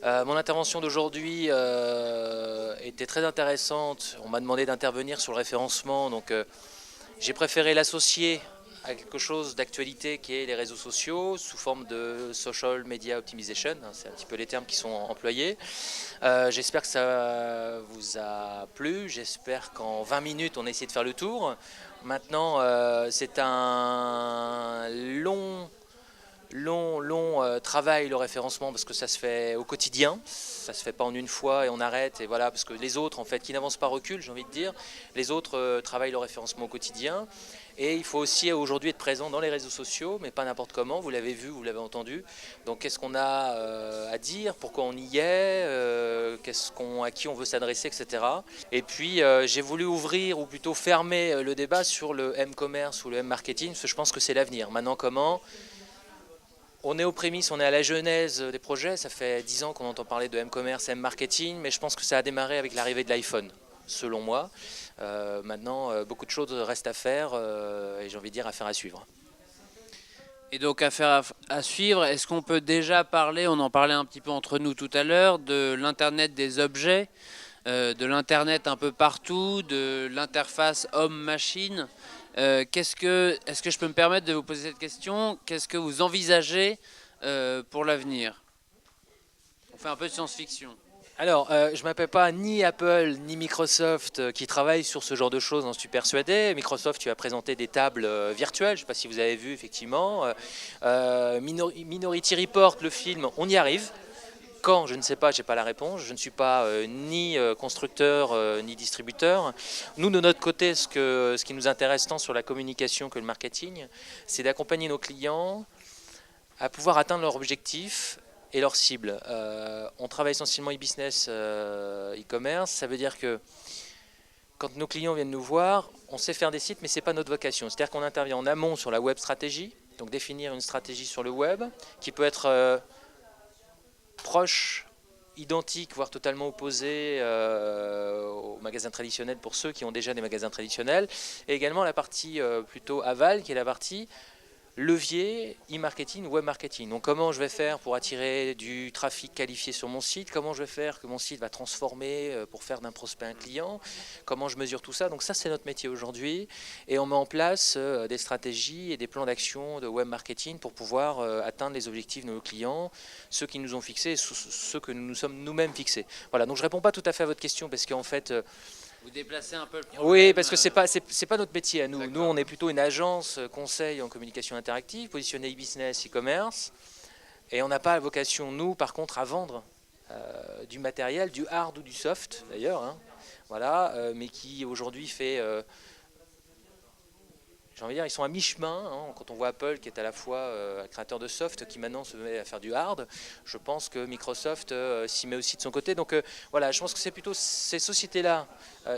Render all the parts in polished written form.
Mon intervention d'aujourd'hui était très intéressante. On m'a demandé d'intervenir sur le référencement, donc j'ai préféré l'associer à quelque chose d'actualité qui est les réseaux sociaux sous forme de social media optimization, c'est un petit peu les termes qui sont employés. J'espère que ça vous a plu, j'espère qu'en 20 minutes on a essayé de faire le tour. Maintenant c'est un long travail le référencement parce que ça se fait au quotidien, ça se fait pas en une fois et on arrête et voilà parce que les autres en fait qui n'avancent pas reculent, j'ai envie de dire, les autres travaillent le référencement au quotidien et il faut aussi aujourd'hui être présent dans les réseaux sociaux mais pas n'importe comment, vous l'avez vu, vous l'avez entendu, donc qu'est-ce qu'on a à dire, pourquoi on y est, à qui on veut s'adresser, etc. Et puis j'ai voulu ouvrir ou plutôt fermer le débat sur le M-commerce ou le M-marketing parce que je pense que c'est l'avenir. Maintenant comment on est aux prémices, on est à la genèse des projets. Ça fait 10 ans qu'on entend parler de M-commerce, M-marketing, mais je pense que ça a démarré avec l'arrivée de l'iPhone, selon moi. Maintenant, beaucoup de choses restent à faire et j'ai envie de dire à faire à suivre. Et donc affaire à suivre, est-ce qu'on peut déjà parler, on en parlait un petit peu entre nous tout à l'heure, de l'Internet des objets, de l'Internet un peu partout, de l'interface homme-machine. Est-ce que je peux me permettre de vous poser cette question? Qu'est-ce que vous envisagez pour l'avenir? On fait un peu de science-fiction. Alors, je ne m'appelle pas ni Apple ni Microsoft qui travaillent sur ce genre de choses, j'en suis persuadé. Microsoft, tu as présenté des tables virtuelles, je ne sais pas si vous avez vu effectivement. Minority Report, le film, on y arrive. Quand, je ne sais pas, je n'ai pas la réponse. Je ne suis pas ni constructeur ni distributeur. Nous, de notre côté, ce qui nous intéresse tant sur la communication que le marketing, c'est d'accompagner nos clients à pouvoir atteindre leurs objectifs et leurs cibles. On travaille essentiellement e-business, e-commerce. Ça veut dire que quand nos clients viennent nous voir, on sait faire des sites, mais ce n'est pas notre vocation. C'est-à-dire qu'on intervient en amont sur la web stratégie, donc définir une stratégie sur le web, qui peut être proche, identique, voire totalement opposé aux magasins traditionnels pour ceux qui ont déjà des magasins traditionnels. Et également la partie plutôt aval, qui est la partie levier, e-marketing, web marketing. Donc comment je vais faire pour attirer du trafic qualifié sur mon site, comment je vais faire que mon site va transformer pour faire d'un prospect un client, comment je mesure tout ça. Donc ça c'est notre métier aujourd'hui et on met en place des stratégies et des plans d'action de web marketing pour pouvoir atteindre les objectifs de nos clients, ceux qui nous ont fixés et ceux que nous nous sommes nous-mêmes fixés. Voilà, donc je ne réponds pas tout à fait à votre question parce qu'en fait Vous déplacez un peu le oui, problème. parce que c'est pas notre métier à nous. Nous, D'accord. on est plutôt une agence conseil en communication interactive, positionnée e-business, e-commerce, et on n'a pas la vocation, nous, par contre, à vendre du matériel, du hard ou du soft, d'ailleurs, hein, voilà, mais qui aujourd'hui fait j'ai envie de dire, ils sont à mi-chemin. Hein, quand on voit Apple qui est à la fois un créateur de soft qui maintenant se met à faire du hard, je pense que Microsoft s'y met aussi de son côté. Donc voilà, je pense que c'est plutôt ces sociétés-là,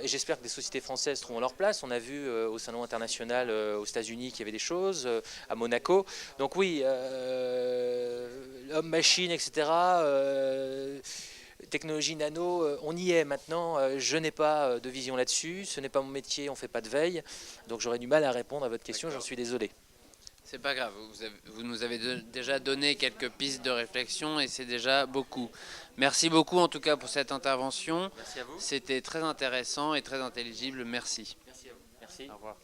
et j'espère que des sociétés françaises trouveront leur place. On a vu au salon international aux États-Unis qu'il y avait des choses, à Monaco. Donc oui, homme-machine, etc. Technologie nano, on y est maintenant. Je n'ai pas de vision là-dessus. Ce n'est pas mon métier, on ne fait pas de veille. Donc j'aurais du mal à répondre à votre question, j'en D'accord. suis désolé. C'est pas grave, vous nous avez déjà donné quelques pistes de réflexion et c'est déjà beaucoup. Merci beaucoup en tout cas pour cette intervention. Merci à vous. C'était très intéressant et très intelligible. Merci. Merci à vous. Merci. Au revoir.